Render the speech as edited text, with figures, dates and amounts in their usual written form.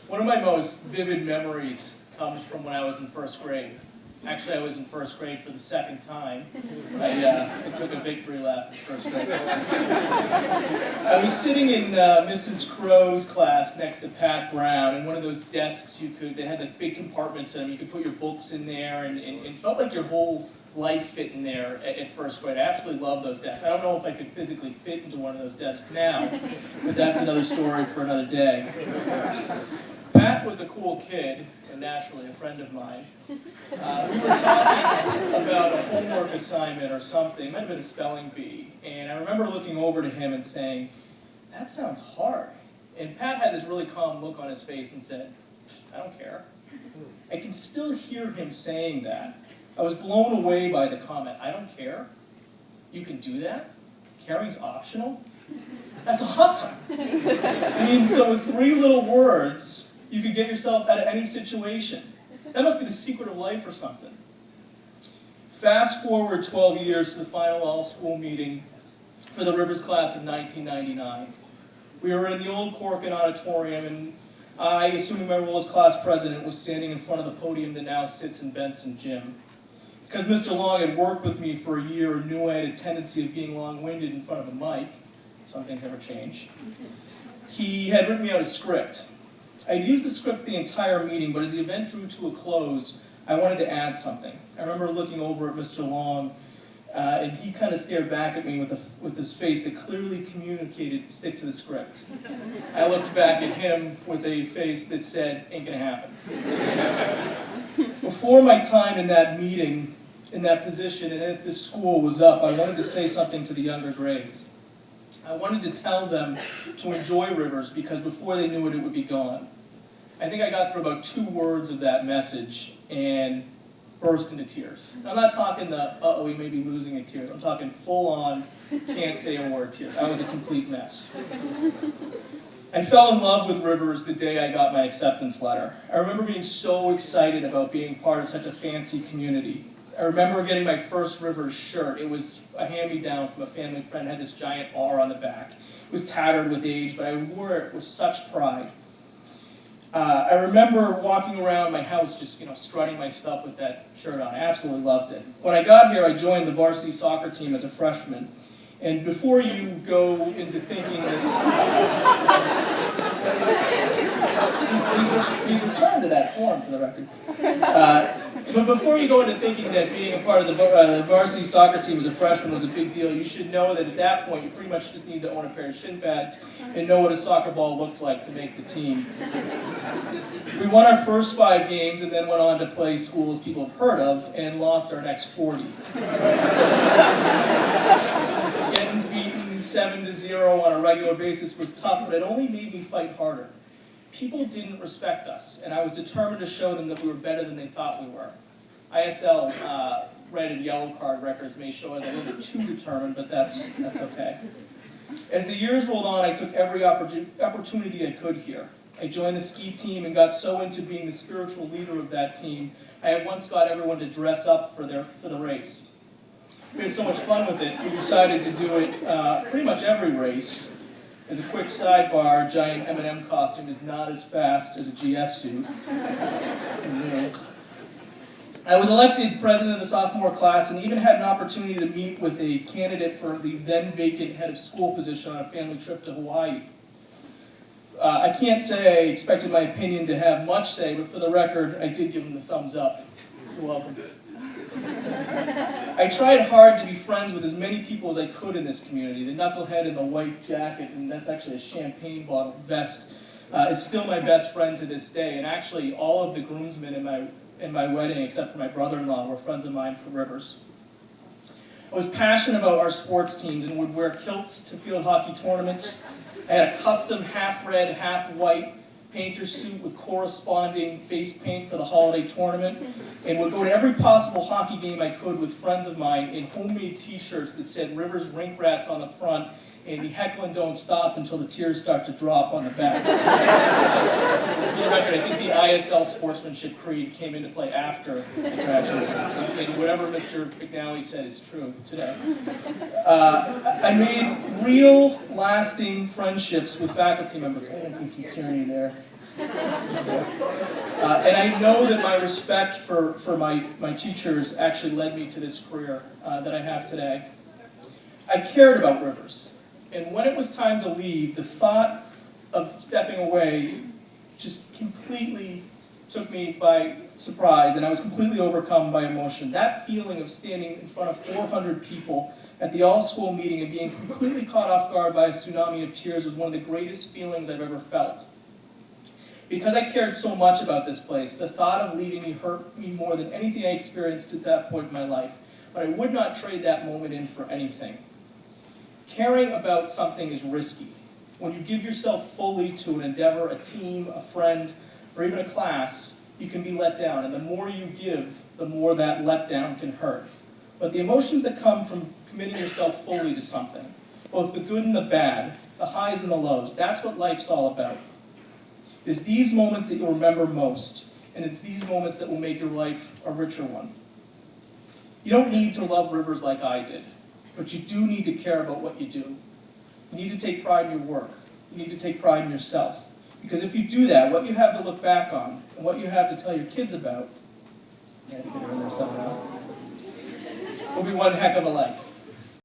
One of my most vivid memories comes from when I was in first grade. Actually, I was in first grade for the second time. I took a victory lap in first grade. I was sitting in Mrs. Crow's class next to Pat Brown, and one of those desks they had like big compartments in them. You could put your books in there, and it felt like your whole life fit in there at first grade. I absolutely love those desks. I don't know if I could physically fit into one of those desks now, but that's another story for another day. Pat was a cool kid, and naturally a friend of mine. We were talking about a homework assignment or something. It might have been a spelling bee. And I remember looking over to him and saying, "That sounds hard." And Pat had this really calm look on his face and said, "I don't care." I can still hear him saying that. I was blown away by the comment. "I don't care? You can do that? Caring's optional? That's awesome." I mean, so with 3 little words, you could get yourself out of any situation. That must be the secret of life or something. Fast forward 12 years to the final all-school meeting for the Rivers class of 1999. We were in the old Corcoran Auditorium, and I, assuming my role as class president, was standing in front of the podium that now sits in Benson Gym. Because Mr. Long had worked with me for a year and knew I had a tendency of being long-winded in front of a mic, some things never change, he had written me out a script. I'd used the script the entire meeting, but as the event drew to a close, I wanted to add something. I remember looking over at Mr. Long, and he kind of stared back at me with this face that clearly communicated, "Stick to the script." I looked back at him with a face that said, "Ain't gonna happen." Before my time in that meeting, in that position, and at this school was up, I wanted to say something to the younger grades. I wanted to tell them to enjoy Rivers because before they knew it, it would be gone. I think I got through about 2 words of that message and burst into tears. I'm not talking the, "uh-oh, we may be losing it" tears. I'm talking full-on, can't say a word tears. I was a complete mess. I fell in love with Rivers the day I got my acceptance letter. I remember being so excited about being part of such a fancy community. I remember getting my first Rivers shirt. It was a hand-me-down from a family friend. It had this giant R on the back. It was tattered with age, but I wore it with such pride. I remember walking around my house just, strutting my stuff with that shirt on. I absolutely loved it. When I got here, I joined the varsity soccer team as a freshman. And before you go into thinking that... he's returned to that form, for the record. But before you go into thinking that being a part of the varsity soccer team as a freshman was a big deal, you should know that at that point, you pretty much just need to own a pair of shin pads and know what a soccer ball looked like to make the team. We won our first 5 games and then went on to play schools people have heard of and lost our next 40. Getting beaten 7-0 on a regular basis was tough, but it only made me fight harder. People didn't respect us, and I was determined to show them that we were better than they thought we were. ISL red and yellow card records may show us a little bit too determined, but that's okay. As the years rolled on, I took every opportunity I could here. I joined the ski team and got so into being the spiritual leader of that team, I had once got everyone to dress up for the race. We had so much fun with it, we decided to do it pretty much every race. As a quick sidebar, a giant M&M costume is not as fast as a GS suit. I was elected president of the sophomore class and even had an opportunity to meet with a candidate for the then vacant head of school position on a family trip to Hawaii. I can't say I expected my opinion to have much say, but for the record, I did give him the thumbs up. You're welcome. I tried hard to be friends with as many people as I could in this community. The knucklehead in the white jacket, and that's actually a champagne bottle vest, is still my best friend to this day. And actually, all of the groomsmen in my wedding, except for my brother-in-law, were friends of mine from Rivers. I was passionate about our sports teams and would wear kilts to field hockey tournaments. I had a custom half-red, half-white painter suit with corresponding face paint for the holiday tournament, and would go to every possible hockey game I could with friends of mine in homemade t-shirts that said Rivers Rink Rats on the front and the heckling don't stop until the tears start to drop on the back. For the record, I think the ISL sportsmanship creed came into play after I graduated, and whatever Mr. McNally said is true today. I made real, lasting friendships with faculty members. I don't think some tyranny there. And I know that my respect for my teachers actually led me to this career that I have today. I cared about rivers, and when it was time to leave, the thought of stepping away just completely took me by surprise, and I was completely overcome by emotion. That feeling of standing in front of 400 people at the all-school meeting and being completely caught off guard by a tsunami of tears was one of the greatest feelings I've ever felt. Because I cared so much about this place, the thought of leaving me hurt me more than anything I experienced at that point in my life, but I would not trade that moment in for anything. Caring about something is risky. When you give yourself fully to an endeavor, a team, a friend, or even a class, you can be let down, and the more you give, the more that letdown can hurt. But the emotions that come from committing yourself fully to something, both the good and the bad, the highs and the lows, that's what life's all about. It's these moments that you'll remember most, and it's these moments that will make your life a richer one. You don't need to love rivers like I did, but you do need to care about what you do. You need to take pride in your work. You need to take pride in yourself. Because if you do that, what you have to look back on, and what you have to tell your kids about, yeah, you can earn there somehow, will be one heck of a life.